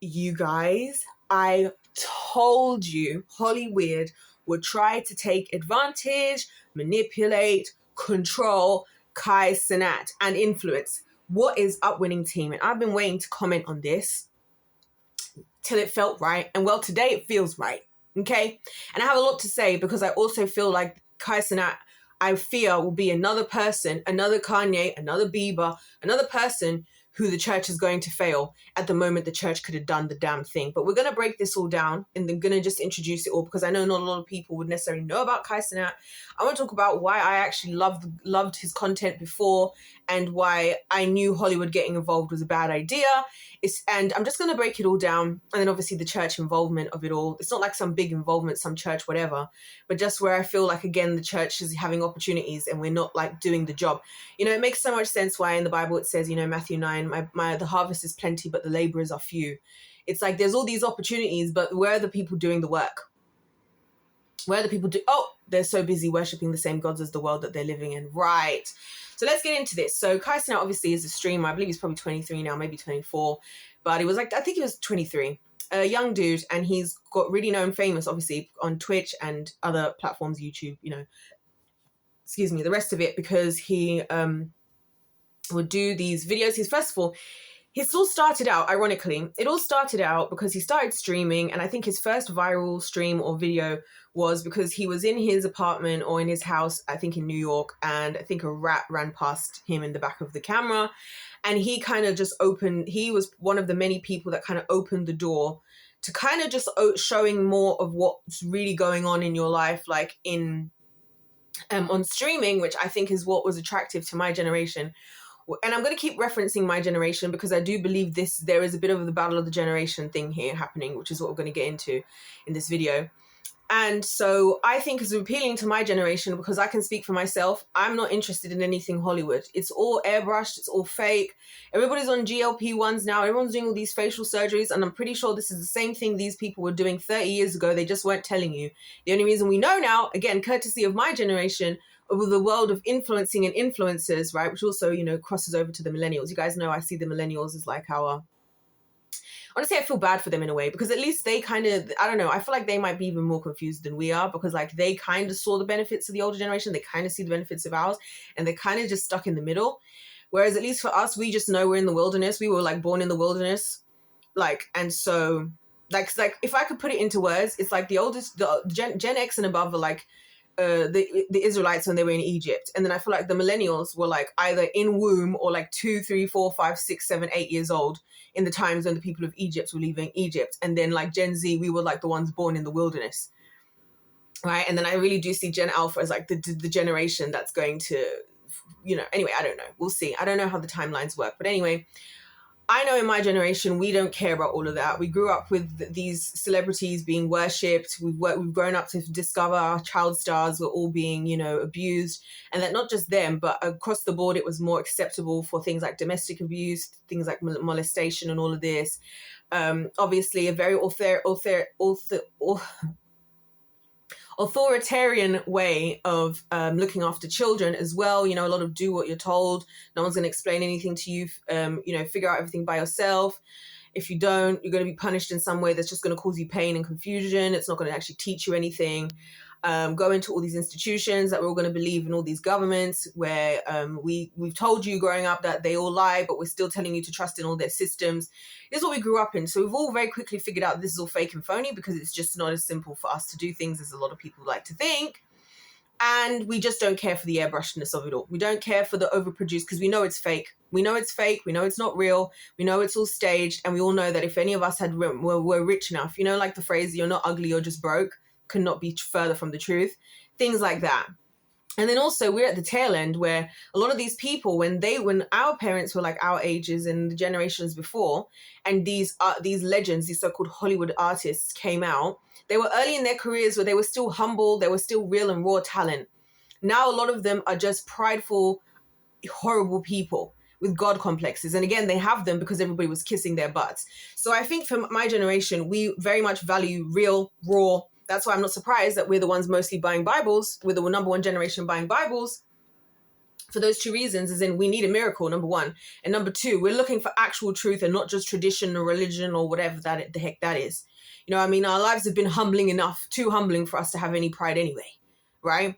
You guys, I told you Hollyweird would try to take advantage, manipulate, control Kai Cenat and influence. What is up, winning team? And I've been waiting to comment on this till it felt right. And well, today it feels right. Okay? And I have a lot to say because I also feel like Kai Cenat, I fear, will be another person, another Kanye, another Bieber, another person who the church is going to fail at the moment the church could have done the damn thing. But we're going to break this all down and I'm going to just introduce it all because I know not a lot of people would necessarily know about Kai Cenat. I want to talk about why I actually loved his content before and why I knew Hollywood getting involved was a bad idea. And I'm just going to break it all down. And then obviously the church involvement of it all. It's not like some big involvement, some church, whatever, but just where I feel like, again, the church is having opportunities and we're not like doing the job. You know, it makes so much sense why in the Bible it says, you know, Matthew 9, the harvest is plenty, but the laborers are few. It's like there's all these opportunities, but where are the people doing the work? Where are the people they're so busy worshiping the same gods as the world that they're living in. Right. So let's get into this. So Kai Cenat obviously is a streamer. I believe he's probably 23 now, maybe 24. But he was I think he was 23. A young dude, and he's got really famous, obviously, on Twitch and other platforms, YouTube, you know, the rest of it, because he would do these videos. It all started out, ironically, because he started streaming, and I think his first viral stream or video was because he was in his apartment or in his house, I think in New York, and I think a rat ran past him in the back of the camera, and he kind of just he was one of the many people that kind of opened the door to kind of just showing more of what's really going on in your life, like on streaming, which I think is what was attractive to my generation. And I'm going to keep referencing my generation because I do believe there is a bit of the battle of the generation thing here happening, which is what we're going to get into in this video. And so I think it's appealing to my generation because I can speak for myself. I'm not interested in anything Hollywood. It's all airbrushed. It's all fake. Everybody's on GLP-1s now. Everyone's doing all these facial surgeries. And I'm pretty sure this is the same thing these people were doing 30 years ago. They just weren't telling you. The only reason we know now, again, courtesy of my generation, over the world of influencing and influencers, right, which also, you know, crosses over to the millennials. You guys know I see the millennials as like honestly, I feel bad for them in a way because at least they kind of, I don't know, I feel like they might be even more confused than we are because like they kind of saw the benefits of the older generation. They kind of see the benefits of ours and they're kind of just stuck in the middle. Whereas at least for us, we just know we're in the wilderness. We were like born in the wilderness. And so like if I could put it into words, it's like the Gen X and above are like, the Israelites when they were in Egypt. And then I feel like the millennials were like either in womb or like 2, 3, 4, 5, 6, 7, 8 years old in the times when the people of Egypt were leaving Egypt. And then like Gen Z, we were like the ones born in the wilderness. Right. And then I really do see Gen Alpha as like the generation that's going to, you know, anyway, I don't know. We'll see. I don't know how the timelines work. But anyway, I know in my generation, we don't care about all of that. We grew up with these celebrities being worshipped. We've grown up to discover our child stars were all being, you know, abused. And that not just them, but across the board, it was more acceptable for things like domestic abuse, things like molestation and all of this. Obviously, a very authoritarian way of looking after children as well. You know, a lot of do what you're told. No one's going to explain anything to you. You know, figure out everything by yourself. If you don't, you're going to be punished in some way that's just going to cause you pain and confusion. It's not going to actually teach you anything. Go into all these institutions that we're all going to believe in, all these governments where we've told you growing up that they all lie, but we're still telling you to trust in all their systems. This is what we grew up in. So we've all very quickly figured out this is all fake and phony because it's just not as simple for us to do things as a lot of people like to think. And we just don't care for the airbrushedness of it all. We don't care for the overproduced because we know it's fake. We know it's fake. We know it's not real. We know it's all staged. And we all know that if any of us were rich enough, you know, like the phrase, you're not ugly, you're just broke, could not be further from the truth. Things like that. And then also we're at the tail end where a lot of these people, when our parents were like our ages and the generations before, and these legends, these so-called Hollywood artists came out, they were early in their careers where they were still humble, they were still real and raw talent. Now a lot of them are just prideful, horrible people with God complexes. And again, they have them because everybody was kissing their butts. So I think for my generation, we very much value real, raw. That's why I'm not surprised that we're the ones mostly buying Bibles. We're the number one generation buying Bibles for those two reasons, as in we need a miracle, number one. And number two, we're looking for actual truth and not just tradition or religion or whatever the heck that is. You know, I mean, our lives have been humbling enough, too humbling for us to have any pride anyway, right?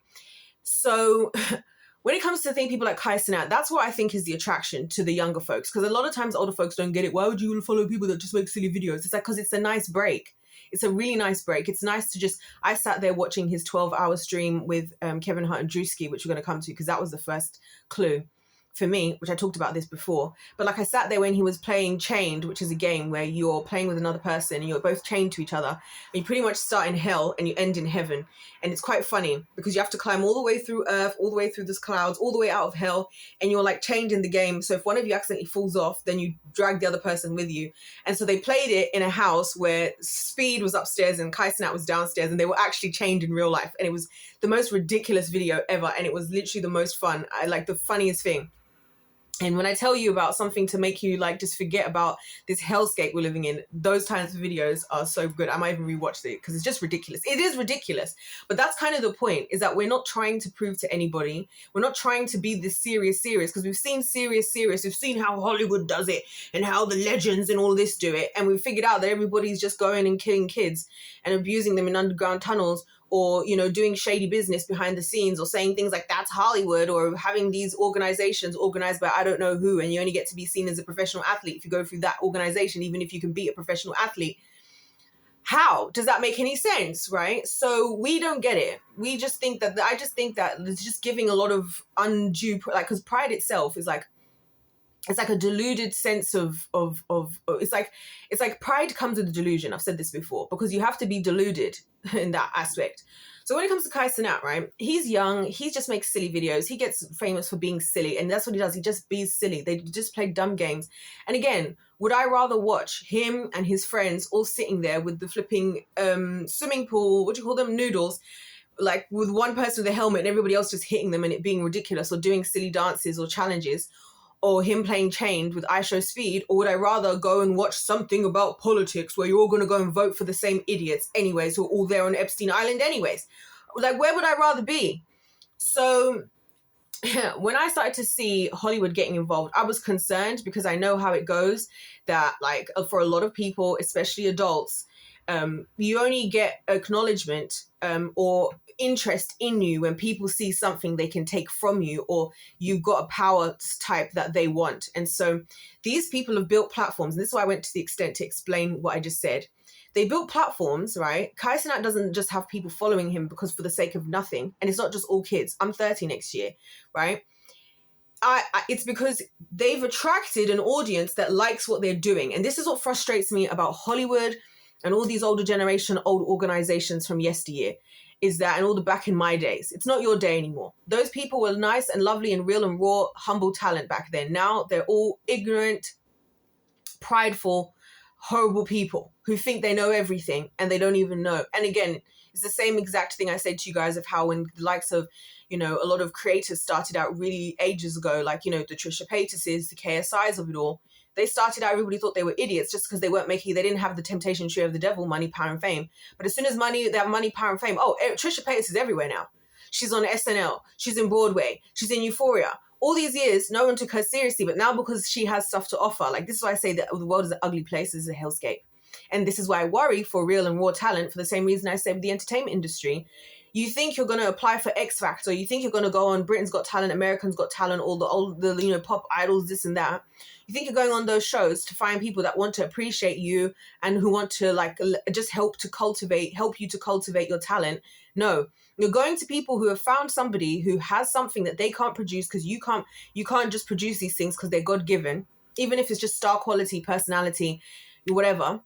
So when it comes to people like Kai Cenat, that's what I think is the attraction to the younger folks. Because a lot of times older folks don't get it. Why would you follow people that just make silly videos? It's like, because it's a nice break. It's a really nice break. It's nice to just, I sat there watching his 12-hour stream with Kevin Hart and Drewski, which we're going to come to, because that was the first clue for me, which I talked about this before. But like, I sat there when he was playing Chained, which is a game where you're playing with another person and you're both chained to each other. And you pretty much start in hell and you end in heaven. And it's quite funny because you have to climb all the way through Earth, all the way through the clouds, all the way out of hell. And you're like chained in the game. So if one of you accidentally falls off, then you drag the other person with you. And so they played it in a house where Speed was upstairs and Kai Cenat was downstairs, and they were actually chained in real life. And it was the most ridiculous video ever. And it was literally the most fun. I like the funniest thing. And when I tell you about something to make you like just forget about this hellscape we're living in, those kinds of videos are so good. I might even rewatch it because it's just ridiculous. It is ridiculous. But that's kind of the point, is that we're not trying to prove to anybody. We're not trying to be this serious, because we've seen serious. We've seen how Hollywood does it and how the legends and all this do it. And we've figured out that everybody's just going and killing kids and abusing them in underground tunnels, or, you know, doing shady business behind the scenes, or saying things like that's Hollywood, or having these organizations organized by I don't know who, and you only get to be seen as a professional athlete if you go through that organization, even if you can beat a professional athlete. How does that make any sense, right? So we don't get it. We just think that, I just think that it's just giving a lot of undue, like, because pride itself is like, it's like a deluded sense of it's like pride comes with a delusion. I've said this before, because you have to be deluded in that aspect. So when it comes to Kai Cenat, right, he's young, he just makes silly videos. He gets famous for being silly, and that's what he does. He just be silly. They just play dumb games. And again, would I rather watch him and his friends all sitting there with the flipping swimming pool, what do you call them, noodles, like with one person with a helmet and everybody else just hitting them and it being ridiculous, or doing silly dances or challenges, or him playing Chained with I Show Speed? Or would I rather go and watch something about politics where you're all going to go and vote for the same idiots anyways, who are all there on Epstein Island anyways? Like, where would I rather be? So when I started to see Hollywood getting involved, I was concerned, because I know how it goes, that like for a lot of people, especially adults, you only get acknowledgement or interest in you when people see something they can take from you, or you've got a power type that they want. And so these people have built platforms, and this is why I went to the extent to explain what I just said. They built platforms, right? Kai Cenat doesn't just have people following him because for the sake of nothing. And it's not just all kids. I'm 30 next year, right? It's because they've attracted an audience that likes what they're doing. And this is what frustrates me about Hollywood and all these older generation, old organizations from yesteryear, is that, and all the back in my days, it's not your day anymore. Those people were nice and lovely and real and raw, humble talent back then. Now they're all ignorant, prideful, horrible people who think they know everything and they don't even know. And again, it's the same exact thing I said to you guys of how when the likes of, you know, a lot of creators started out really ages ago, like, you know, the Trisha Paytases, the KSIs of it all, they started out, everybody thought they were idiots just because they didn't have the temptation tree of the devil, money, power, and fame. But as soon as they have money, power, and fame, Trisha Paytas is everywhere now. She's on SNL. She's in Broadway. She's in Euphoria. All these years, no one took her seriously, but now because she has stuff to offer, like, this is why I say that the world is an ugly place, this is a hellscape. And this is why I worry for real and raw talent, for the same reason I say with the entertainment industry. You think you're going to apply for X Factor, you think you're going to go on Britain's Got Talent, American's Got Talent, all the you know, pop idols, this and that. You think you're going on those shows to find people that want to appreciate you and who want to like just help you to cultivate your talent. No, you're going to people who have found somebody who has something that they can't produce, because you can't just produce these things because they're God-given, even if it's just star quality, personality, whatever.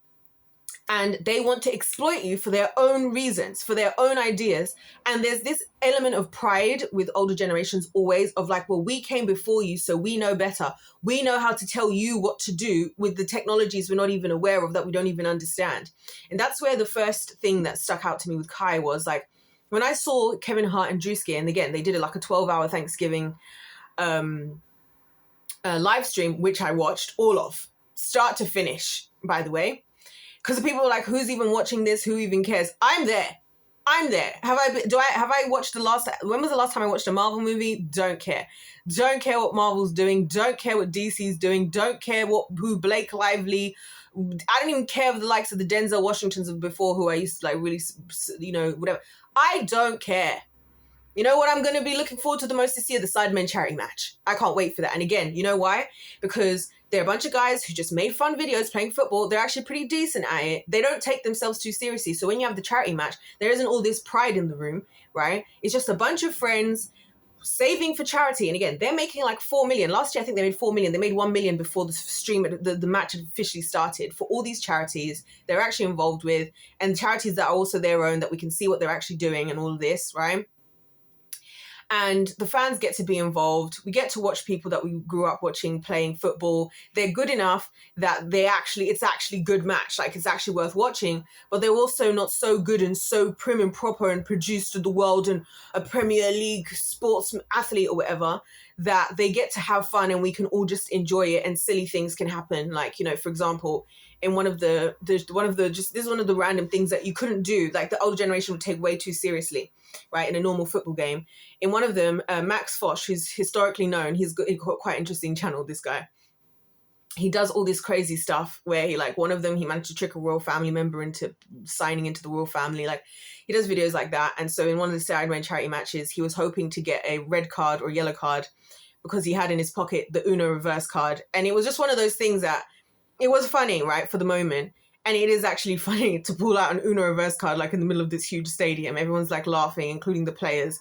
And they want to exploit you for their own reasons, for their own ideas. And there's this element of pride with older generations always of like, well, we came before you, so we know better. We know how to tell you what to do with the technologies we're not even aware of, that we don't even understand. And that's where the first thing that stuck out to me with Kai was like, when I saw Kevin Hart and Drewski, and again, they did like a 12-hour Thanksgiving live stream, which I watched all of, start to finish, by the way. Because people were like, who's even watching this? Who even cares? I'm there. I'm there. Have I watched when was the last time I watched a Marvel movie? Don't care. Don't care what Marvel's doing. Don't care what DC's doing. Don't care who Blake Lively. I don't even care of the likes of the Denzel Washingtons of before, who I used to like really, whatever. I don't care. You know what I'm going to be looking forward to the most this year? The Sidemen charity match. I can't wait for that. And again, you know why? Because they're a bunch of guys who just made fun videos playing football. They're actually pretty decent at it. They don't take themselves too seriously. So when you have the charity match, there isn't all this pride in the room, right? It's just a bunch of friends saving for charity. And again, they're making like 4 million. Last year, I think they made 4 million. They made 1 million before the stream, the match had officially started, for all these charities they're actually involved with, and charities that are also their own, that we can see what they're actually doing and all of this, right? And the fans get to be involved. We get to watch people that we grew up watching playing football. They're good enough that it's actually good match. Like, it's actually worth watching. But they're also not so good and so prim and proper and produced to the world and a Premier League sports athlete or whatever, that they get to have fun and we can all just enjoy it, and silly things can happen. Like, for example, in this is one of the random things that you couldn't do, like the older generation would take way too seriously, right, in a normal football game. In one of them, Max Fosh, who's historically known, he's got quite an interesting channel, this guy. He does all this crazy stuff where one of them, he managed to trick a royal family member into signing into the royal family. Like, he does videos like that. And so in one of the Sidemen charity matches, he was hoping to get a red card or yellow card because he had in his pocket the Uno reverse card. And it was just one of those things that it was funny, right, for the moment. And it is actually funny to pull out an Uno reverse card, like in the middle of this huge stadium. Everyone's like laughing, including the players.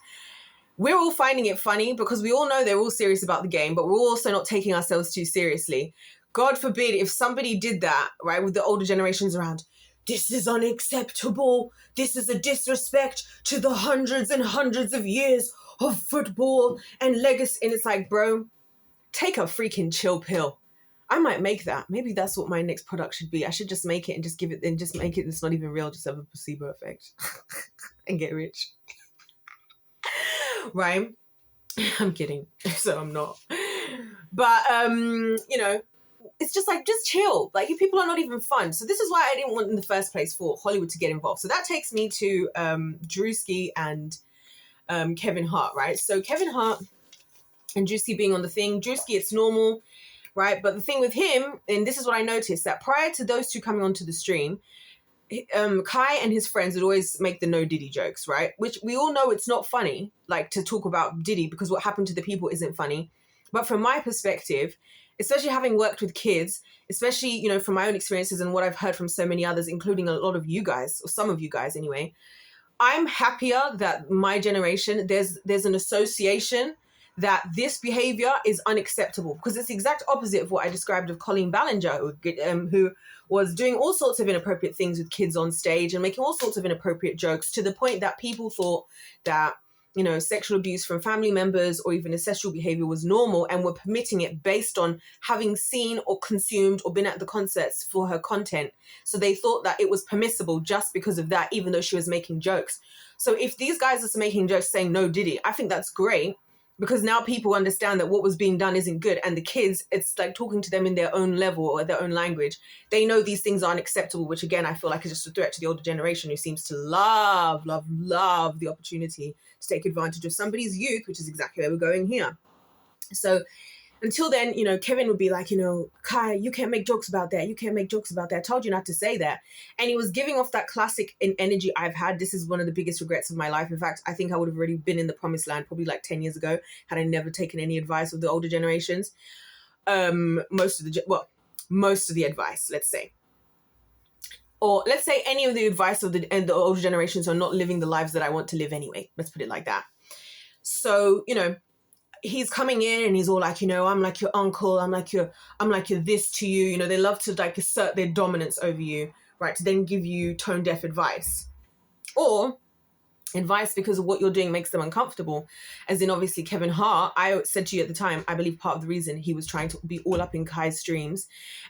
We're all finding it funny because we all know they're all serious about the game, but we're also not taking ourselves too seriously. God forbid if somebody did that, right, with the older generations around. This is unacceptable. This is a disrespect to the hundreds and hundreds of years of football and legacy. And it's like, bro, take a freaking chill pill. I might make that. Maybe that's what my next product should be. I should just make it and just make it. It's not even real. Just have a placebo effect and get rich. Right? I'm kidding. So I'm not. But, it's just like, just chill. Like, people are not even fun. So this is why I didn't want in the first place for Hollywood to get involved. So that takes me to Drewski and Kevin Hart, right? So Kevin Hart and Drewski being on the thing. Drewski, it's normal. Right. But the thing with him, and this is what I noticed, that prior to those two coming onto the stream, Kai and his friends would always make the no Diddy jokes, right? Which we all know it's not funny, like, to talk about Diddy, because what happened to the people isn't funny. But from my perspective, especially having worked with kids, especially, from my own experiences and what I've heard from so many others, including a lot of you guys, or some of you guys anyway, I'm happier that my generation, there's an association that this behavior is unacceptable, because it's the exact opposite of what I described of Colleen Ballinger, who was doing all sorts of inappropriate things with kids on stage and making all sorts of inappropriate jokes, to the point that people thought that, sexual abuse from family members or even incestual behavior was normal, and were permitting it based on having seen or consumed or been at the concerts for her content. So they thought that it was permissible just because of that, even though she was making jokes. So if these guys are making jokes saying no Diddy, I think that's great. Because now people understand that what was being done isn't good. And the kids, it's like talking to them in their own level or their own language. They know these things aren't acceptable, which again, I feel like is just a threat to the older generation, who seems to love the opportunity to take advantage of somebody's youth, which is exactly where we're going here. So until then, Kevin would be like, Kai, you can't make jokes about that. You can't make jokes about that. I told you not to say that. And he was giving off that classic energy I've had. This is one of the biggest regrets of my life. In fact, I think I would have already been in the promised land probably like 10 years ago had I never taken any advice of the older generations. Most of the advice, let's say. Or let's say any of the advice of the older generations are not living the lives that I want to live anyway. Let's put it like that. So, he's coming in and he's all like, I'm like your uncle. I'm like your this to you. They love to like assert their dominance over you, right? To then give you tone deaf advice, or advice because of what you're doing makes them uncomfortable. As in, obviously, Kevin Hart, I said to you at the time, I believe part of the reason he was trying to be all up in Kai's streams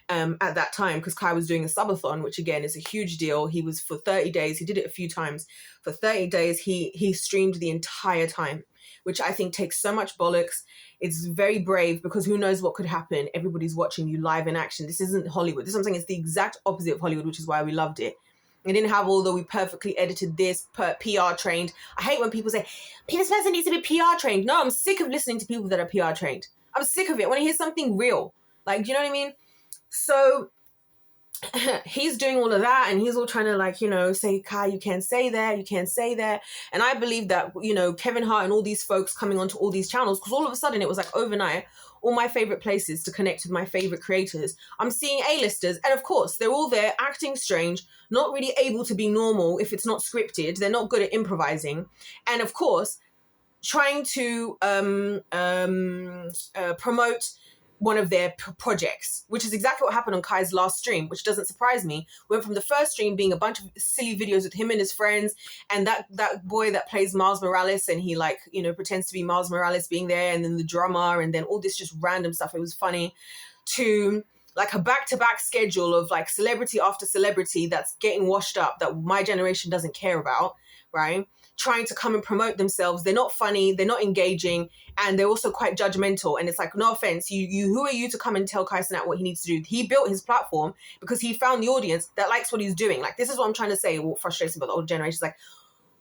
at that time, because Kai was doing a subathon, which again is a huge deal. He was for 30 days. He did it a few times. For 30 days, he streamed the entire time, which I think takes so much bollocks. It's very brave, because who knows what could happen. Everybody's watching you live in action. This isn't Hollywood. This is something, it's the exact opposite of Hollywood, which is why we loved it. It didn't have all the we perfectly edited this, PR trained. I hate when people say, this person needs to be PR trained. No, I'm sick of listening to people that are PR trained. I'm sick of it. I want to hear something real. Like, do you know what I mean? So he's doing all of that, and he's all trying to, like, you know, say, Kai, you can't say that, you can't say that. And I believe that, you know, Kevin Hart and all these folks coming onto all these channels, because all of a sudden it was like overnight, all my favorite places to connect with my favorite creators, I'm seeing A-listers, and of course they're all there acting strange, not really able to be normal if it's not scripted. They're not good at improvising, and of course trying to promote one of their projects, which is exactly what happened on Kai's last stream, which doesn't surprise me. Went from the first stream being a bunch of silly videos with him and his friends, and that boy that plays Miles Morales, and he, like, you know, pretends to be Miles Morales being there, and then the drummer, and then all this just random stuff. It was funny. To like a back-to-back schedule of like celebrity after celebrity that's getting washed up, that my generation doesn't care about, right? Trying to come and promote themselves. They're not funny, they're not engaging, and they're also quite judgmental. And it's like, no offense, you who are you to come and tell Kai Cenat what he needs to do? He built his platform because he found the audience that likes what he's doing. Like, this is what I'm trying to say, what frustrates me about the older generation. It's like,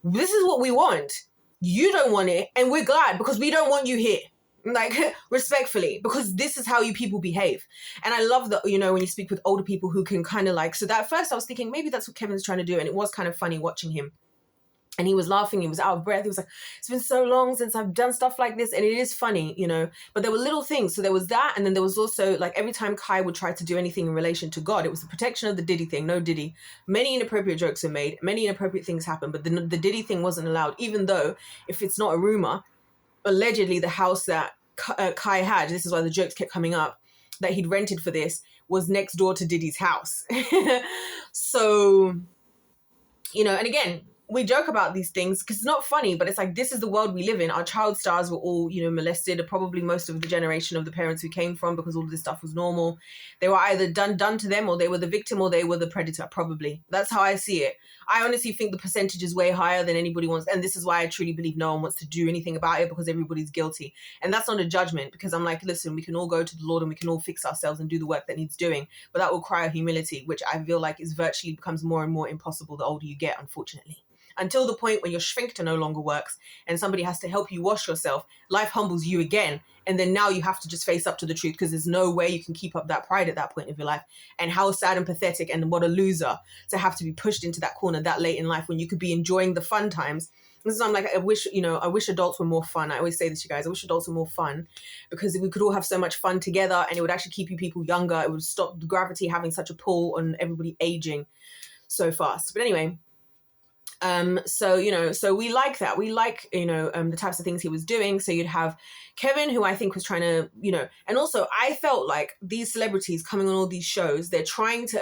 this is what we want. You don't want it, and we're glad, because we don't want you here. Like, respectfully, because this is how you people behave. And I love that, you know, when you speak with older people who can kind of like, so that at first I was thinking maybe that's what Kevin's trying to do, and it was kind of funny watching him. And he was laughing, he was out of breath. He was like, it's been so long since I've done stuff like this. And it is funny, you know, but there were little things. So there was that. And then there was also, like, every time Kai would try to do anything in relation to God, it was the protection of the Diddy thing. No Diddy. Many inappropriate jokes are made. Many inappropriate things happen. But the Diddy thing wasn't allowed, even though, if it's not a rumor, allegedly the house that Kai had, this is why the jokes kept coming up, that he'd rented for this, was next door to Diddy's house. So, you know, and again, we joke about these things because it's not funny, but it's like, this is the world we live in. Our child stars were all, you know, molested, probably most of the generation of the parents we came from, because all of this stuff was normal. They were either done to them, or they were the victim, or they were the predator, probably. That's how I see it. I honestly think the percentage is way higher than anybody wants. And this is why I truly believe no one wants to do anything about it, because everybody's guilty. And that's not a judgment, because I'm like, listen, we can all go to the Lord and we can all fix ourselves and do the work that needs doing. But that will require humility, which I feel like is virtually becomes more and more impossible the older you get, unfortunately. Until the point when your sphincter no longer works and somebody has to help you wash yourself, life humbles you again. And then now you have to just face up to the truth, because there's no way you can keep up that pride at that point of your life. And how sad and pathetic and what a loser to have to be pushed into that corner that late in life when you could be enjoying the fun times. This is, I'm like, I wish adults were more fun. I always say this, you guys, I wish adults were more fun, because we could all have so much fun together, and it would actually keep you people younger. It would stop gravity having such a pull on everybody aging so fast. But anyway, so, you know, so we like that. We like, you know, the types of things he was doing. So you'd have Kevin, who I think was trying to, you know, and also I felt like these celebrities coming on all these shows, they're trying to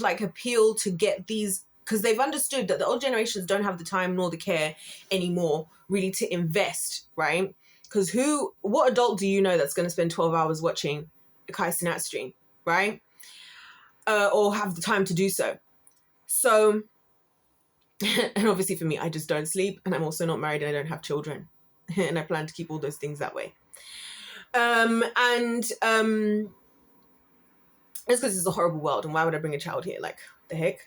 like appeal to get these, because they've understood that the old generations don't have the time nor the care anymore really to invest, right? Because what adult do you know that's going to spend 12 hours watching a Kai Cenat stream, right? Or have the time to do so. So, and obviously for me, I just don't sleep, and I'm also not married, and I don't have children, and I plan to keep all those things that way. It's because this is a horrible world, and why would I bring a child here? Like, the heck?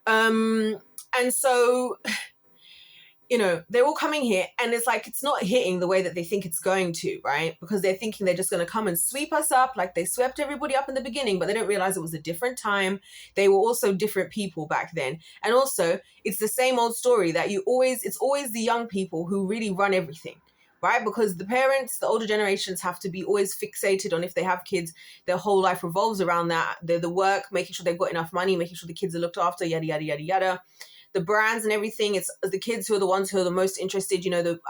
And so, you know, they're all coming here, and it's like, it's not hitting the way that they think it's going to, right? Because they're thinking they're just going to come and sweep us up like they swept everybody up in the beginning, but they don't realize it was a different time. They were also different people back then. And also, it's the same old story that it's always the young people who really run everything, right? Because the parents, the older generations have to be always fixated on, if they have kids, their whole life revolves around that. They're the work, making sure they've got enough money, making sure the kids are looked after, yada, yada, yada, yada. The brands and everything, it's the kids who are the ones who are the most interested. You know, the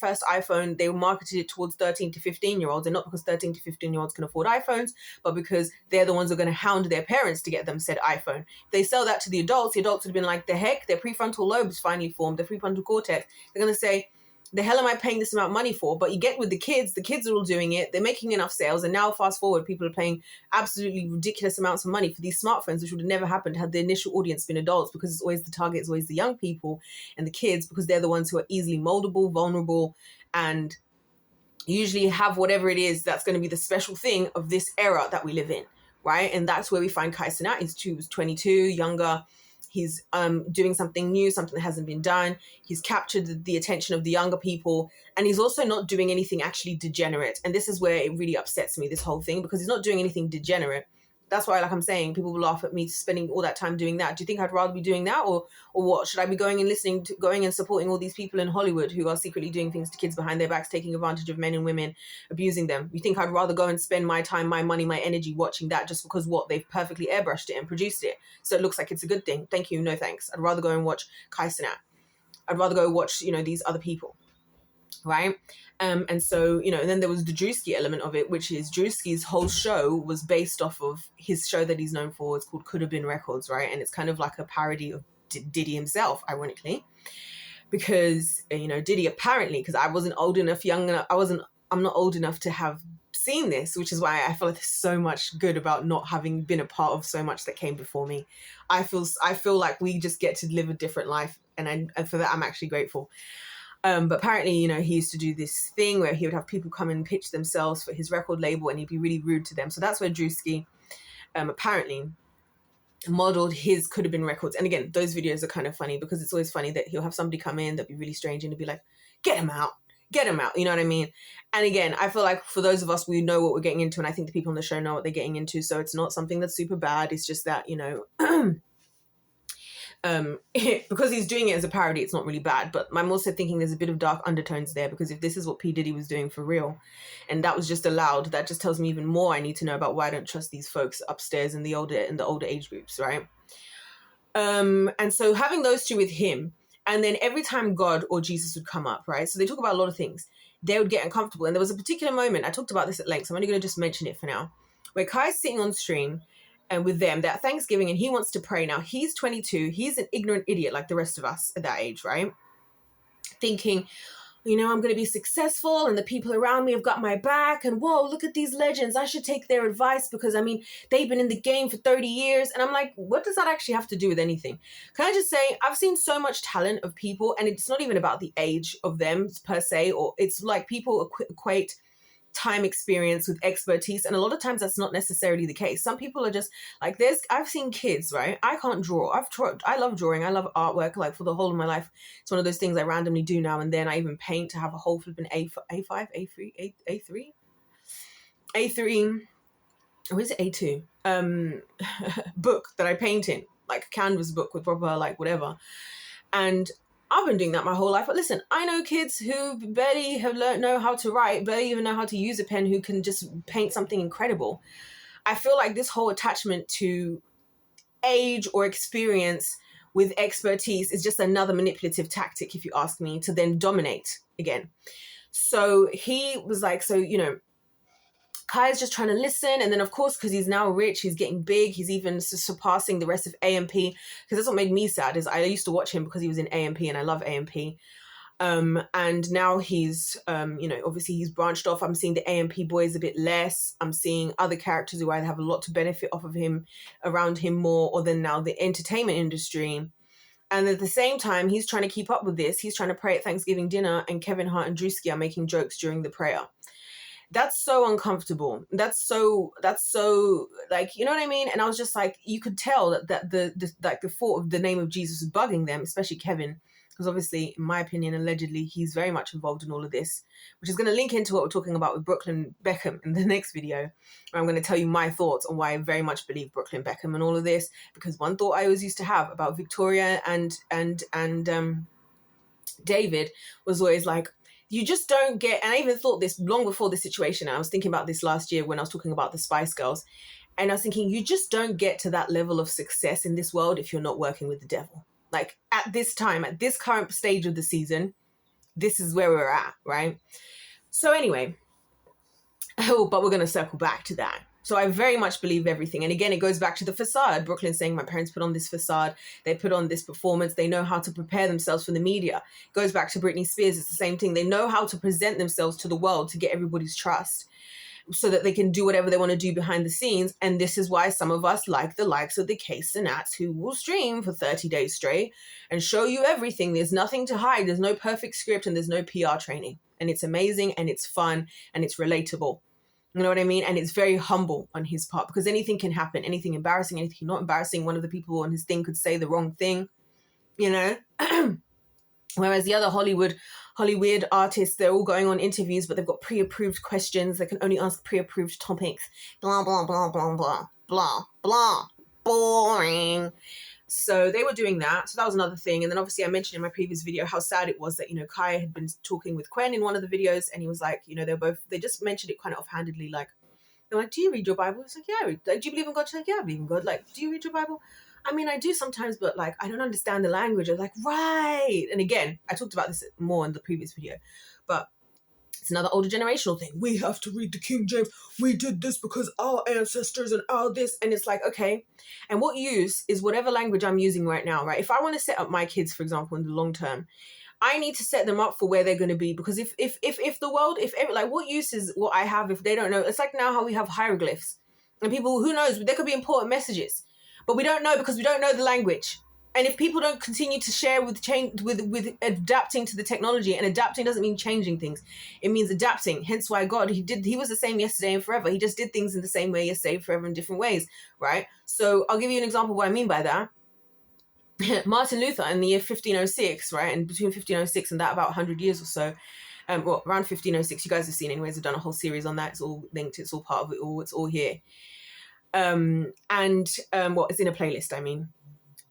first iPhone, they marketed it towards 13 to 15-year-olds, and not because 13 to 15-year-olds can afford iPhones, but because they're the ones who are going to hound their parents to get them said iPhone. If they sell that to the adults would have been like, the heck, their prefrontal lobes finally formed, their prefrontal cortex. They're going to say, the hell am I paying this amount of money for? But you get with the kids are all doing it. They're making enough sales. And now fast forward, people are paying absolutely ridiculous amounts of money for these smartphones, which would have never happened had the initial audience been adults, because it's always the target, it's always the young people and the kids, because they're the ones who are easily moldable, vulnerable, and usually have whatever it is that's going to be the special thing of this era that we live in, right? And that's where we find Kai Cenat. He was 22, younger. He's doing something new, something that hasn't been done. He's captured the attention of the younger people. And he's also not doing anything actually degenerate. And this is where it really upsets me, this whole thing, because he's not doing anything degenerate. That's why, like I'm saying, people will laugh at me spending all that time doing that. Do you think I'd rather be doing that, or what? Should I be going and supporting all these people in Hollywood who are secretly doing things to kids behind their backs, taking advantage of men and women, abusing them? You think I'd rather go and spend my time, my money, my energy watching that just because what? They've perfectly airbrushed it and produced it, so it looks like it's a good thing. Thank you, no thanks. I'd rather go and watch Kai Cenat. I'd rather go watch, these other people. Right. And so, and then there was the Drewski element of it, which is Drewski's whole show was based off of his show that he's known for. It's called Could Have Been Records, right? And it's kind of like a parody of Diddy himself, ironically, because, Diddy apparently, because I wasn't old enough, I'm not old enough to have seen this, which is why I feel like there's so much good about not having been a part of so much that came before me. I feel like we just get to live a different life. And for that, I'm actually grateful. But apparently, he used to do this thing where he would have people come and pitch themselves for his record label and he'd be really rude to them. So that's where Drewski apparently modeled his Could Have Been Records. And again, those videos are kind of funny because it's always funny that he'll have somebody come in that'd be really strange and he'd be like, get him out. You know what I mean? And again, I feel like for those of us, we know what we're getting into. And I think the people on the show know what they're getting into. So it's not something that's super bad. It's just that, because he's doing it as a parody, it's not really bad. But I'm also thinking there's a bit of dark undertones there, because if this is what P. Diddy was doing for real and that was just allowed, that just tells me even more I need to know about why I don't trust these folks upstairs in the older age groups, right? And so having those two with him, and then every time God or Jesus would come up, right? So they talk about a lot of things. They would get uncomfortable. And there was a particular moment, I talked about this at length, so I'm only going to just mention it for now, where Kai's sitting on stream and with them, they're at Thanksgiving, and he wants to pray. Now, he's 22. He's an ignorant idiot like the rest of us at that age, right? Thinking, I'm going to be successful and the people around me have got my back. And whoa, look at these legends. I should take their advice because, they've been in the game for 30 years. And I'm like, what does that actually have to do with anything? Can I just say, I've seen so much talent of people, and it's not even about the age of them per se, or it's like people equate time experience with expertise, and a lot of times that's not necessarily the case. Some people are just like, I've seen kids, right? I can't draw. I love drawing. I love artwork, like for the whole of my life. It's one of those things I randomly do now and then. I even paint to have a whole flipping A5, A3, or is it A2? Book that I paint in, like a canvas book with proper, like whatever. And I've been doing that my whole life. But listen, I know kids who barely know how to write, barely even know how to use a pen, who can just paint something incredible. I feel like this whole attachment to age or experience with expertise is just another manipulative tactic, if you ask me, to then dominate again. So he was like, Kai's just trying to listen. And then, of course, because he's now rich, he's getting big. He's even surpassing the rest of AMP. Because that's what made me sad, is I used to watch him because he was in AMP and I love AMP. And now he's, obviously he's branched off. I'm seeing the AMP boys a bit less. I'm seeing other characters who either have a lot to benefit off of him, around him more, or then now the entertainment industry. And at the same time, he's trying to keep up with this. He's trying to pray at Thanksgiving dinner, and Kevin Hart and Drewski are making jokes during the prayer. That's so uncomfortable. That's so like, you know what I mean? And I was just like, you could tell that the thought of the name of Jesus was bugging them, especially Kevin, because obviously, in my opinion, allegedly, he's very much involved in all of this, which is going to link into what we're talking about with Brooklyn Beckham in the next video, where I'm going to tell you my thoughts on why I very much believe Brooklyn Beckham and all of this. Because one thought I always used to have about Victoria and David was always like, you just don't get, and I even thought this long before this situation. I was thinking about this last year when I was talking about the Spice Girls. And I was thinking, you just don't get to that level of success in this world if you're not working with the devil. Like at this time, at this current stage of the season, this is where we're at, right? So anyway, but we're going to circle back to that. So I very much believe everything. And again, it goes back to the facade. Brooklyn saying, my parents put on this facade. They put on this performance. They know how to prepare themselves for the media. It goes back to Britney Spears. It's the same thing. They know how to present themselves to the world to get everybody's trust so that they can do whatever they want to do behind the scenes. And this is why some of us like the likes of the Kai Cenats, who will stream for 30 days straight and show you everything. There's nothing to hide. There's no perfect script and there's no PR training. And it's amazing and it's fun and it's relatable. You know what I mean? And it's very humble on his part, because anything can happen, anything embarrassing, anything not embarrassing. One of the people on his thing could say the wrong thing, you know? Whereas the other Hollyweird artists, they're all going on interviews, but they've got pre-approved questions. They can only ask pre-approved topics. Blah, blah, blah, blah, blah, blah, blah. Boring. So they were doing that. So that was another thing. And then obviously I mentioned in my previous video how sad it was that, you know, Kai had been talking with Quen in one of the videos, and he was like, you know, they just mentioned it kind of offhandedly, like, they're like, do you read your Bible? It's like, yeah, I read. Like, do you believe in God? She's like, yeah, I believe in God. Like, do you read your Bible? I mean, I do sometimes, but like, I don't understand the language. I was like, right. And again, I talked about this more in the previous video, but it's another older generational thing. We have to read the King James. We did this because our ancestors and our this. And it's like, okay. And what use is whatever language I'm using right now, right? If I want to set up my kids, for example, in the long term, I need to set them up for where they're going to be. Because if the world, like, what use is what I have if they don't know? It's like now how we have hieroglyphs. And people, who knows, there could be important messages. But we don't know because we don't know the language. And if people don't continue to share with adapting to the technology, and adapting doesn't mean changing things, it means adapting. Hence why God, he was the same yesterday and forever. He just did things in the same way yesterday, forever, in different ways, right? So I'll give you an example of what I mean by that. Martin Luther in the year 1506, right? And between 1506 and that, about 100 years or so, well, around 1506, you guys have seen anyways, I've done a whole series on that. It's all linked. It's all part of it all. It's all here. It's in a playlist, I mean.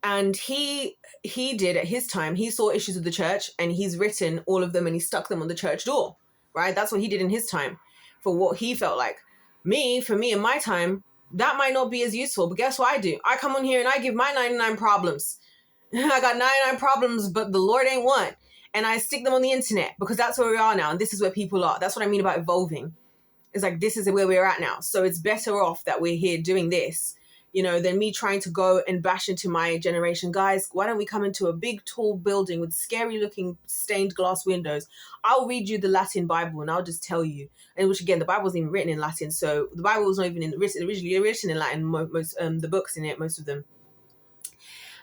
And he did at his time, he saw issues with the church, and he's written all of them and he stuck them on the church door, right? That's what he did in his time for what he felt like. For me in my time, that might not be as useful, but guess what I do? I come on here and I give my 99 problems. I got 99 problems, but the Lord ain't one. And I stick them on the internet, because that's where we are now. And this is where people are. That's what I mean about evolving. It's like, this is where we're at now. So it's better off that we're here doing this, you know, than me trying to go and bash into my generation. Guys, why don't we come into a big, tall building with scary looking stained glass windows? I'll read you the Latin Bible and I'll just tell you. And which, again, the Bible wasn't even written in Latin. So the Bible was not even originally written in Latin, most the books in it, most of them.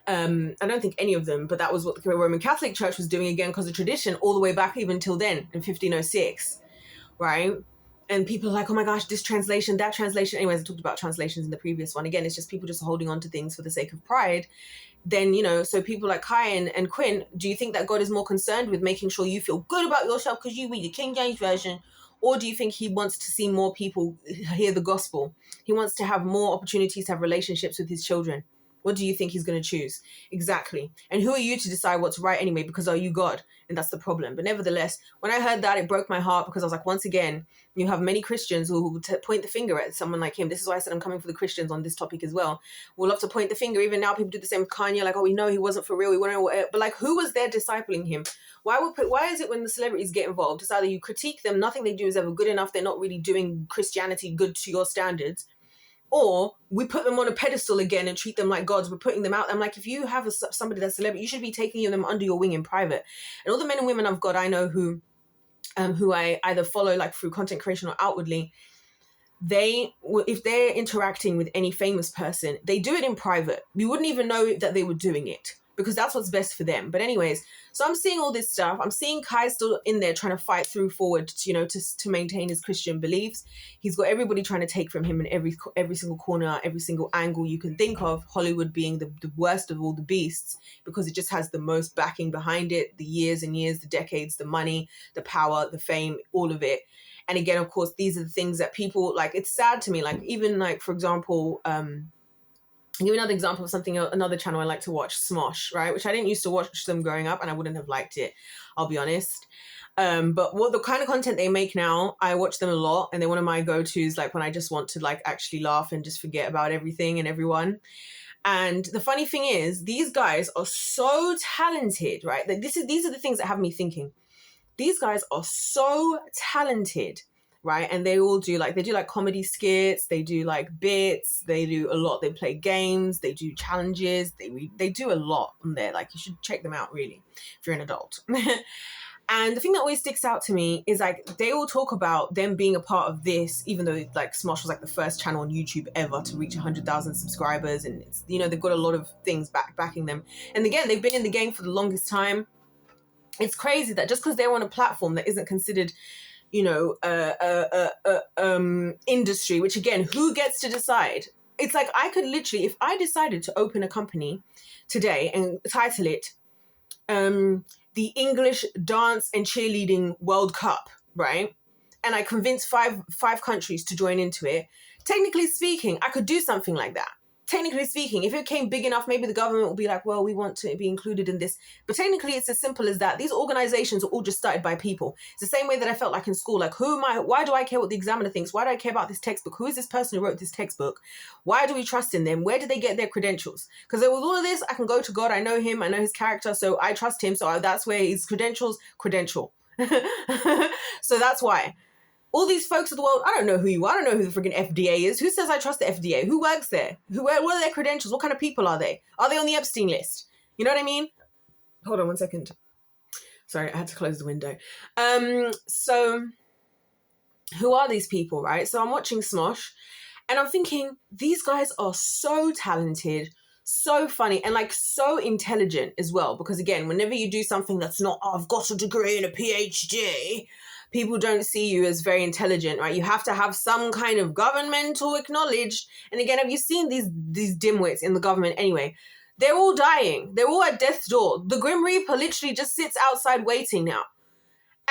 I don't think any of them, but that was what the Roman Catholic Church was doing, again, because of tradition, all the way back even till then, in 1506, right? And people are like, oh my gosh, this translation, that translation. Anyways, I talked about translations in the previous one. Again, it's just people just holding on to things for the sake of pride. Then, you know, so people like Kai and Quinn, do you think that God is more concerned with making sure you feel good about yourself because you read the King James Version? Or do you think he wants to see more people hear the gospel? He wants to have more opportunities to have relationships with his children. What do you think he's going to choose? Exactly. And who are you to decide what's right anyway? Because are you God? And that's the problem. But nevertheless, when I heard that, it broke my heart, because I was like, once again, you have many Christians who point the finger at someone like him. This is why I said I'm coming for the Christians on this topic as well. We'll love to point the finger. Even now, people do the same with Kanye. Like, oh, we know he wasn't for real. We want to know. But like, who was there discipling him? Why is it when the celebrities get involved, it's either you critique them, nothing they do is ever good enough. They're not really doing Christianity good to your standards. Or we put them on a pedestal again and treat them like gods. We're putting them out. I'm like, if you have somebody that's celebrity, you should be taking them under your wing in private. And all the men and women of God I know who I either follow like through content creation or outwardly, if they're interacting with any famous person, they do it in private. You wouldn't even know that they were doing it, because that's what's best for them. But anyways, so I'm seeing all this stuff. I'm seeing Kai still in there trying to fight through forward, to maintain his Christian beliefs. He's got everybody trying to take from him in every single corner, every single angle you can think of. Hollywood being the worst of all the beasts, because it just has the most backing behind it, the years and years, the decades, the money, the power, the fame, all of it. And again, of course, these are the things that people like. It's sad to me. Like, even like, for example, I'll give another example of another channel I like to watch, Smosh, right? Which I didn't used to watch them growing up, and I wouldn't have liked it, I'll be honest. But what the kind of content they make now, I watch them a lot, and they're one of my go-tos, like when I just want to like actually laugh and just forget about everything and everyone. And the funny thing is, these guys are so talented, right? That these are the things that have me thinking. These guys are so talented, right? And they do like comedy skits, they do like bits, they do a lot. They play games, they do challenges, they do a lot on there. Like, you should check them out, really, if you're an adult. And the thing that always sticks out to me is like, they all talk about them being a part of this, even though like Smosh was like the first channel on YouTube ever to reach 100,000 subscribers. And it's, you know, they've got a lot of things backing them. And again, they've been in the game for the longest time. It's crazy that just because they're on a platform that isn't considered industry, which again, who gets to decide? It's like I could literally, if I decided to open a company today and title it the English Dance and Cheerleading World Cup, right? And I convinced five countries to join into it. Technically speaking, I could do something like that. Technically speaking, if it became big enough, maybe the government will be like, well, we want to be included in this. But technically, it's as simple as that. These organizations are all just started by people. It's the same way that I felt like in school. Like, who am I? Why do I care what the examiner thinks? Why do I care about this textbook? Who is this person who wrote this textbook? Why do we trust in them? Where did they get their credentials? Because with all of this, I can go to God. I know him. I know his character. So I trust him. So that's where his credential. So that's why. All these folks of the world, I don't know who you are. I don't know who the freaking FDA is. Who says I trust the FDA? Who works there? What are their credentials? What kind of people are they? Are they on the Epstein list? You know what I mean? Hold on 1 second. Sorry, I had to close the window. So who are these people, right? So I'm watching Smosh and I'm thinking, these guys are so talented, so funny, and like so intelligent as well. Because again, whenever you do something that's not, oh, I've got a degree and a PhD, people don't see you as very intelligent, right? You have to have some kind of governmental acknowledged. And again, have you seen these dimwits in the government anyway? They're all dying. They're all at death's door. The Grim Reaper literally just sits outside waiting now.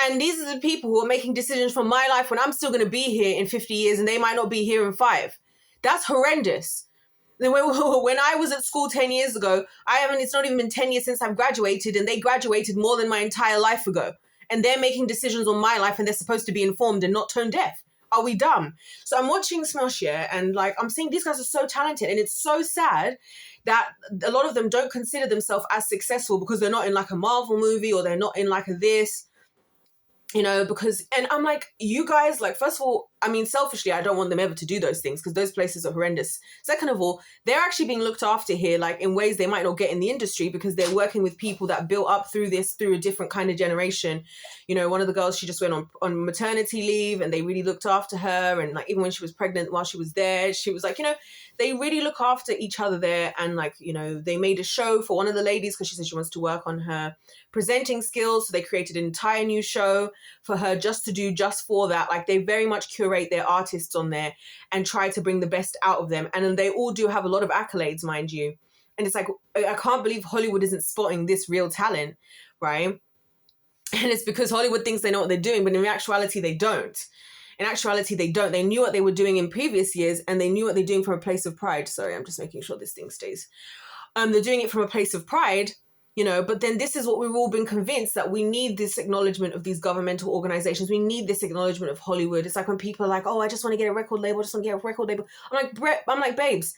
And these are the people who are making decisions for my life when I'm still going to be here in 50 years and they might not be here in 5. That's horrendous. When I was at school 10 years ago, it's not even been 10 years since I've graduated, and they graduated more than my entire life ago. And they're making decisions on my life and they're supposed to be informed and not tone deaf. Are we dumb? So I'm watching Smosh here and like I'm seeing these guys are so talented, and it's so sad that a lot of them don't consider themselves as successful because they're not in like a Marvel movie or they're not in like a this. Because, and I'm like, you guys, like, first of all, I mean, selfishly, I don't want them ever to do those things because those places are horrendous. Second of all, they're actually being looked after here, like in ways they might not get in the industry because they're working with people that built up through a different kind of generation. One of the girls, she just went on maternity leave and they really looked after her. And like, even when she was pregnant while she was there, she was like, they really look after each other there. And like, they made a show for one of the ladies because she said she wants to work on her presenting skills. So they created an entire new show for her just for that. Like they very much curate their artists on there and try to bring the best out of them. And then they all do have a lot of accolades, mind you. And it's like, I can't believe Hollywood isn't spotting this real talent, right? And it's because Hollywood thinks they know what they're doing, but in actuality, they don't. They knew what they were doing in previous years and they knew what they're doing from a place of pride. Sorry, I'm just making sure this thing stays. They're doing it from a place of pride, but then this is what we've all been convinced, that we need this acknowledgement of these governmental organizations. We need this acknowledgement of Hollywood. It's like when people are like, oh, I just want to get a record label. I'm like, babes,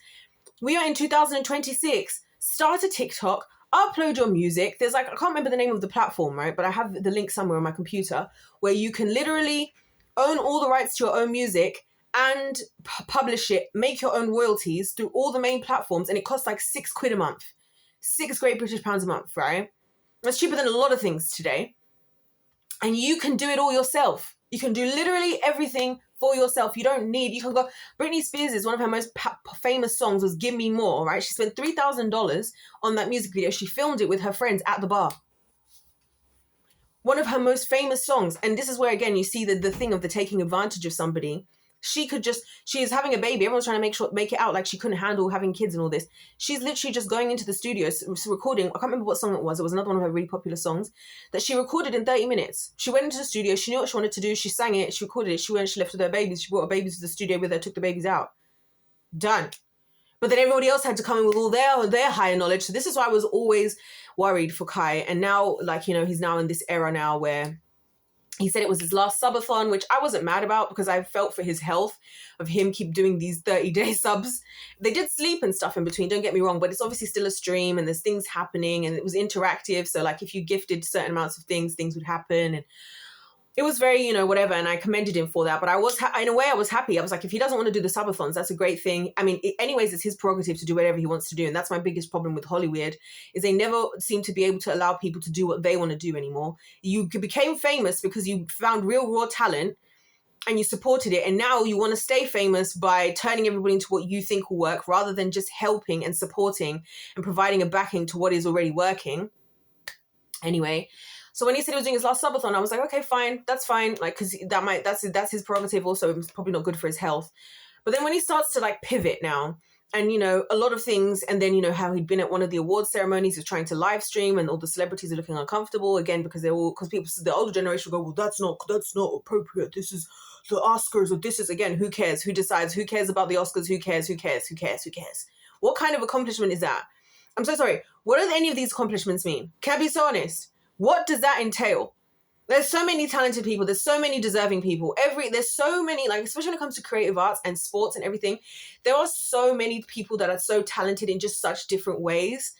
we are in 2026. Start a TikTok, upload your music. There's like, I can't remember the name of the platform, right? But I have the link somewhere on my computer where you can literally own all the rights to your own music and publish it, make your own royalties through all the main platforms. And it costs like £6 a month. 6 great British pounds a month, right? That's cheaper than a lot of things today. And you can do it all yourself. You can do literally everything for yourself. You can go, Britney Spears is one of her most famous songs was Give Me More, right? She spent $3,000 on that music video. She filmed it with her friends at the bar. One of her most famous songs. And this is where, again, you see the thing of the taking advantage of somebody. She is having a baby. Everyone's trying to make it out like she couldn't handle having kids and all this. She's literally just going into the studio, recording. I can't remember what song it was. It was another one of her really popular songs that she recorded in 30 minutes. She went into the studio. She knew what she wanted to do. She sang it. She recorded it. She left with her babies. She brought her babies to the studio with her, took the babies out. Done. But then everybody else had to come in with all their higher knowledge. So this is why I was always worried for Kai. And now, like, he's now in this era now where he said it was his last subathon, which I wasn't mad about because I felt for his health of him keep doing these 30-day subs. They did sleep and stuff in between, don't get me wrong, but it's obviously still a stream and there's things happening and it was interactive. So like if you gifted certain amounts of things would happen. And it was very, whatever. And I commended him for that. But I was, in a way, I was happy. I was like, if he doesn't want to do the subathons, that's a great thing. I mean, anyways, it's his prerogative to do whatever he wants to do. And that's my biggest problem with Hollyweird is they never seem to be able to allow people to do what they want to do anymore. You became famous because you found real raw talent and you supported it. And now you want to stay famous by turning everybody into what you think will work rather than just helping and supporting and providing a backing to what is already working. Anyway, So when he said he was doing his last subathon, I was like, okay, fine, that's fine. Like, because that's his prerogative. Also, it's probably not good for his health. But then when he starts to like pivot now, and a lot of things, and then how he'd been at one of the award ceremonies, he's trying to live stream, and all the celebrities are looking uncomfortable again because people, the older generation will go, well, that's not appropriate. This is the Oscars, or this is, again, who cares? Who decides? Who cares about the Oscars? Who cares? Who cares? Who cares? Who cares? What kind of accomplishment is that? I'm so sorry. What do any of these accomplishments mean? Can I be so honest? What does that entail? There's so many talented people. There's so many deserving people. There's so many, like, especially when it comes to creative arts and sports and everything, there are so many people that are so talented in just such different ways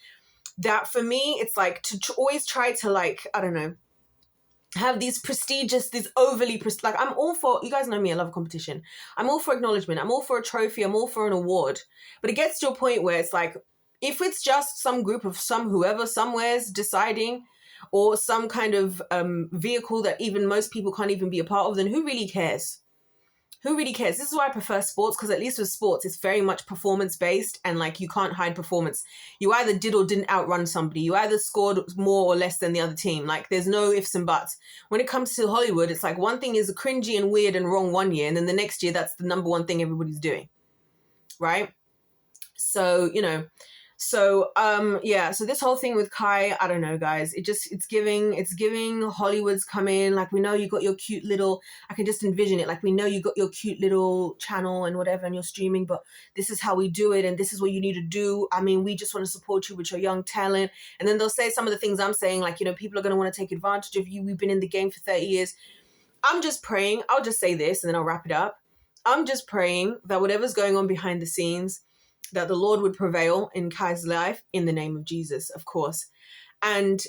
that for me, it's like to always try to, like, I don't know, have these prestigious, this overly, like, I'm all for, you guys know me, I love a competition. I'm all for acknowledgement. I'm all for a trophy. I'm all for an award. But it gets to a point where it's like, if it's just some group of whoever somewhere's deciding, or some kind of vehicle that even most people can't even be a part of, then who really cares? Who really cares? This is why I prefer sports, because at least with sports, it's very much performance-based, and like you can't hide performance. You either did or didn't outrun somebody. You either scored more or less than the other team. Like there's no ifs and buts. When it comes to Hollywood, it's like one thing is cringy and weird and wrong one year, and then the next year, that's the number one thing everybody's doing, right? So, So this whole thing with Kai, I don't know, guys. It's giving Hollywood's come in. Like, we know you got your cute little, I can just envision it. Like, we know you got your cute little channel and whatever, and you're streaming, but this is how we do it, and this is what you need to do. I mean, we just want to support you with your young talent. And then they'll say some of the things I'm saying, like, people are going to want to take advantage of you. We've been in the game for 30 years. I'm just praying. I'll just say this and then I'll wrap it up. I'm just praying that whatever's going on behind the scenes, that the Lord would prevail in Kai's life, in the name of Jesus, of course. And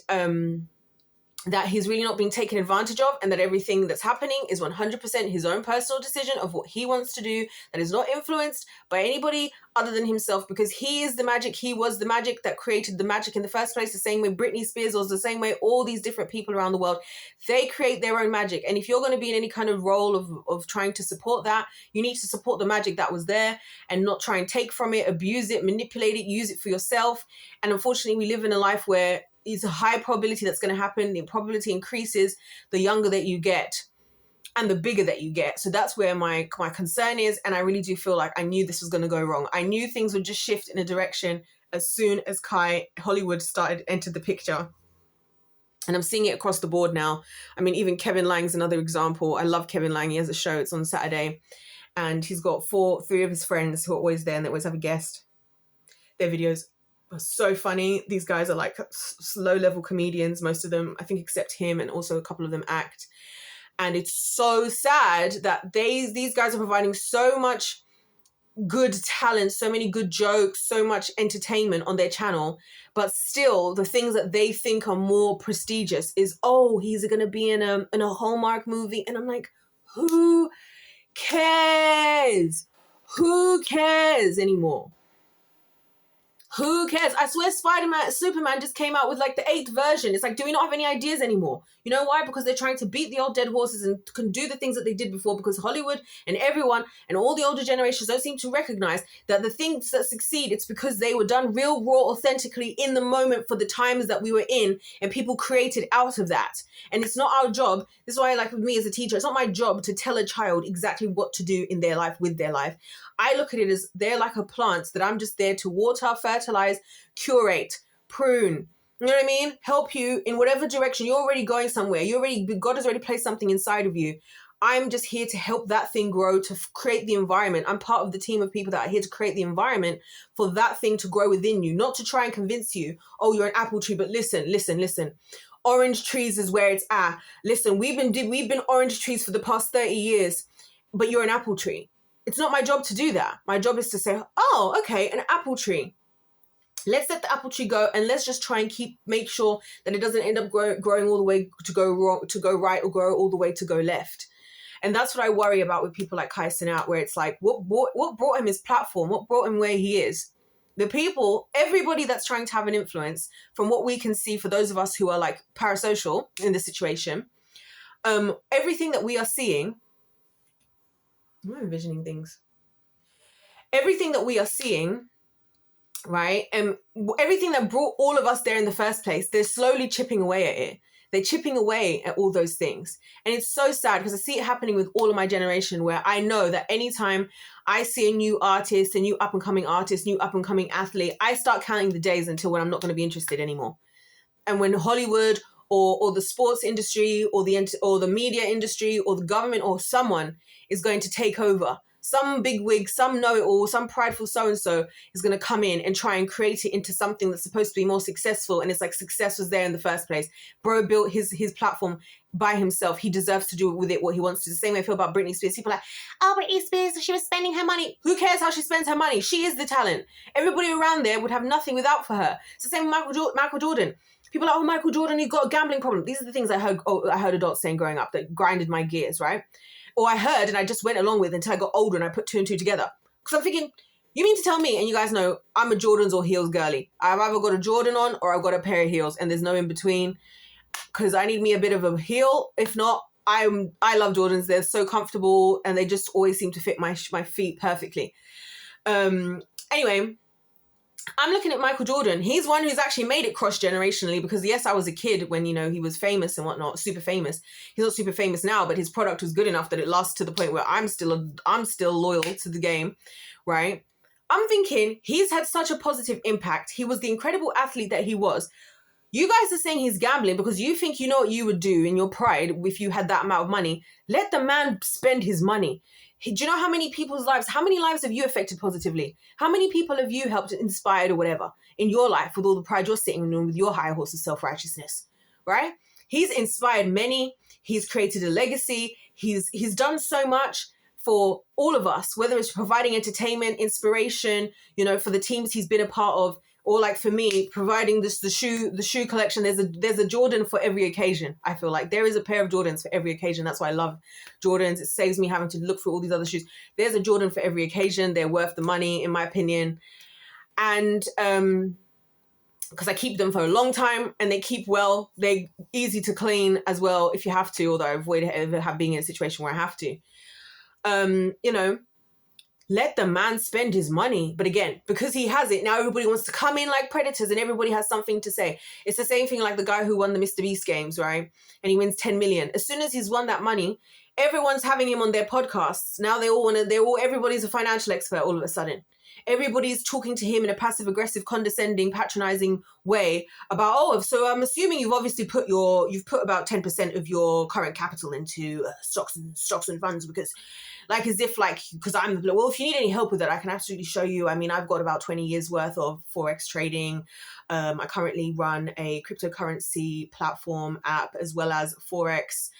that he's really not being taken advantage of, and that everything that's happening is 100% his own personal decision of what he wants to do, that is not influenced by anybody other than himself, because he is the magic. He was the magic that created the magic in the first place, the same way Britney Spears was, the same way all these different people around the world, they create their own magic. And if you're going to be in any kind of role of trying to support that, you need to support the magic that was there and not try and take from it, abuse it, manipulate it, use it for yourself. And unfortunately, we live in a life where it's a high probability that's going to happen. The probability increases the younger that you get and the bigger that you get. So that's where my concern is. And I really do feel like I knew this was going to go wrong. I knew things would just shift in a direction as soon as Hollywood entered the picture. And I'm seeing it across the board now. I mean, even Kevin Lang's another example. I love Kevin Lang. He has a show. It's on Saturday. And he's got three of his friends who are always there, and they always have a guest. Their videos are so funny. These guys are like low-level comedians, most of them, I think, except him, and also a couple of them act. And it's so sad that these guys are providing so much good talent, so many good jokes, so much entertainment on their channel, but still the things that they think are more prestigious is, oh, he's going to be in a Hallmark movie. And I'm like, who cares? Who cares anymore? Who cares? I swear Superman just came out with like the 8th version. It's like, do we not have any ideas anymore? You know why? Because they're trying to beat the old dead horses and can do the things that they did before, because Hollywood and everyone and all the older generations don't seem to recognize that the things that succeed, it's because they were done real, raw, authentically in the moment for the times that we were in, and people created out of that. And it's not our job. This is why, like with me as a teacher, it's not my job to tell a child exactly what to do in their life, with their life. I look at it as they're like a plant that I'm just there to water, fertilize, curate, prune. You know what I mean? Help you in whatever direction. You're already going somewhere. God has already placed something inside of you. I'm just here to help that thing grow, to create the environment. I'm part of the team of people that are here to create the environment for that thing to grow within you, not to try and convince you, oh, you're an apple tree, but listen. Orange trees is where it's at. Listen, we've been orange trees for the past 30 years, but you're an apple tree. It's not my job to do that. My job is to say, oh, okay, an apple tree. Let's let the apple tree go, and let's just try and make sure that it doesn't end up growing all the way to go wrong, to go right, or grow all the way to go left. And that's what I worry about with people like Kai Cenat, where it's like, what brought him his platform? What brought him where he is? The people, everybody that's trying to have an influence, from what we can see, for those of us who are like parasocial in this situation, everything that we are seeing, I'm envisioning things. Everything that we are seeing, right? And everything that brought all of us there in the first place, they're slowly chipping away at it. They're chipping away at all those things. And it's so sad because I see it happening with all of my generation, where I know that anytime I see a new artist, a new up-and-coming artist, new up-and-coming athlete, I start counting the days until when I'm not going to be interested anymore. And when Hollywood or the sports industry or the media industry or the government or someone is going to take over, some bigwig, some know-it-all, some prideful so-and-so is going to come in and try and create it into something that's supposed to be more successful. And it's like success was there in the first place. Bro built his platform by himself. He deserves to do with it what he wants to. The same way I feel about Britney Spears. People are like, oh, Britney Spears, she was spending her money. Who cares how she spends her money? She is the talent. Everybody around there would have nothing without for her. It's the same with Michael Jordan. People are like, oh, Michael Jordan, he got a gambling problem. These are the things I heard adults saying growing up that grinded my gears, right? Or I heard and I just went along with until I got older and I put two and two together. Because I'm thinking, you mean to tell me, and you guys know, I'm a Jordans or heels girly. I've either got a Jordan on or I've got a pair of heels, and there's no in between. Because I need me a bit of a heel. If not, I love Jordans. They're so comfortable and they just always seem to fit my feet perfectly. Anyway, I'm looking at Michael Jordan. He's one who's actually made it cross-generationally because, yes, I was a kid when, he was famous and whatnot, super famous. He's not super famous now, but his product was good enough that it lasts to the point where I'm still loyal to the game, right? I'm thinking he's had such a positive impact. He was the incredible athlete that he was. You guys are saying he's gambling because you think you know what you would do in your pride if you had that amount of money. Let the man spend his money. Do you know how many lives have you affected positively? How many people have you helped, inspired or whatever in your life with all the pride you're sitting in with your high horse of self-righteousness, right? He's inspired many. He's created a legacy. He's done so much for all of us, whether it's providing entertainment, inspiration, for the teams he's been a part of, or like for me, providing the shoe collection. There's a Jordan for every occasion. I feel like there is a pair of Jordans for every occasion. That's why I love Jordans. It saves me having to look for all these other shoes. There's a Jordan for every occasion. They're worth the money, in my opinion. And because I keep them for a long time and they keep well. They're easy to clean as well if you have to, although I avoid ever being in a situation where I have to. Let the man spend his money. But again, because he has it, now everybody wants to come in like predators and everybody has something to say. It's the same thing like the guy who won the Mr. Beast games, right? And he wins 10 million. As soon as he's won that money, everyone's having him on their podcasts. Now everybody's a financial expert all of a sudden. Everybody's talking to him in a passive aggressive, condescending, patronizing way about, so I'm assuming you've obviously put about 10% of your current capital into stocks and funds because as if because if you need any help with it, I can absolutely show you. I mean, I've got about 20 years worth of Forex trading. I currently run a cryptocurrency platform app as well as Forex.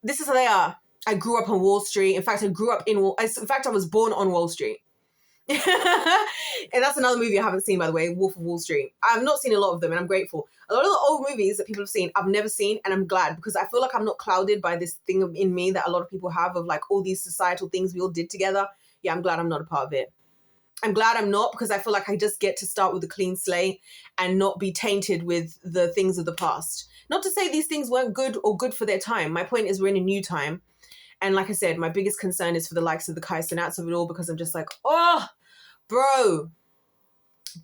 This is how they are. I grew up on Wall Street. In fact, I was born on Wall Street. And that's another movie I haven't seen, by the way, Wolf of Wall Street. I've not seen a lot of them and I'm grateful. A lot of the old movies that people have seen, I've never seen, and I'm glad because I feel like I'm not clouded by this thing in me that a lot of people have of all these societal things we all did together. Yeah, I'm glad I'm not a part of it. I'm glad I'm not because I feel like I just get to start with a clean slate and not be tainted with the things of the past. Not to say these things weren't good or good for their time. My point is we're in a new time. And like I said, my biggest concern is for the likes of the Kai Cenats of it all because I'm just like,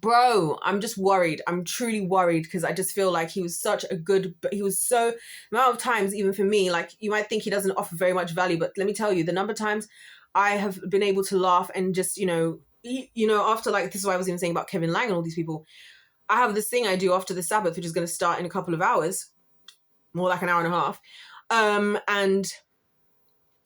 Bro, I'm just worried. I'm truly worried because I just feel like he was so amount of times, even for me, you might think he doesn't offer very much value, but let me tell you, the number of times I have been able to laugh and just, after this is what I was even saying about Kevin Lang and all these people. I have this thing I do after the Sabbath, which is going to start in a couple of hours, more like an hour and a half. And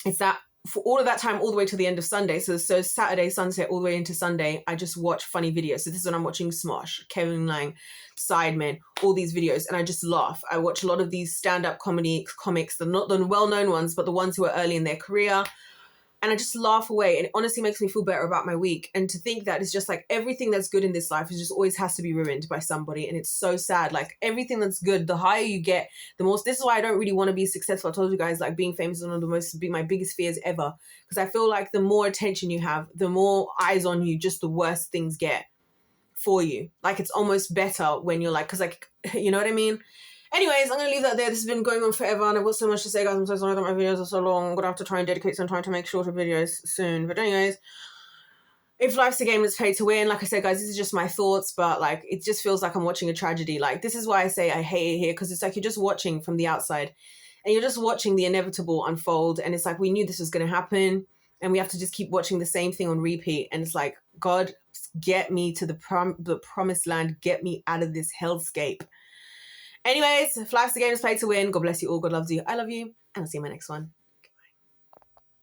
it's that for all of that time, all the way to the end of Sunday. So Saturday, sunset, all the way into Sunday, I just watch funny videos. So this is when I'm watching Smosh, Kevin Lang, Sidemen, all these videos. And I just laugh. I watch a lot of these stand-up comics, not the well-known ones, but the ones who are early in their career. And I just laugh away. And it honestly makes me feel better about my week. And to think that it's just everything that's good in this life is just always has to be ruined by somebody. And it's so sad. Everything that's good, the higher you get, the more. This is why I don't really want to be successful. I told you guys, being famous is one of my biggest fears ever. Because I feel like the more attention you have, the more eyes on you, just the worse things get for you. It's almost better when you're you know what I mean? Anyways, I'm going to leave that there. This has been going on forever and I've got so much to say, guys. I'm so sorry that my videos are so long. I'm going to have to try and dedicate some time to make shorter videos soon. But anyways, if life's a game that's paid to win, like I said, guys, this is just my thoughts, but like it just feels like I'm watching a tragedy. Like this is why I say I hate it here, because it's like you're just watching from the outside and you're just watching the inevitable unfold. And it's like we knew this was going to happen and we have to just keep watching the same thing on repeat. And it's like, God, get me to the promised land. Get me out of this hellscape. Anyways, if life's a game that's paid to win, God bless you all. God loves you. I love you. And I'll see you in my next one.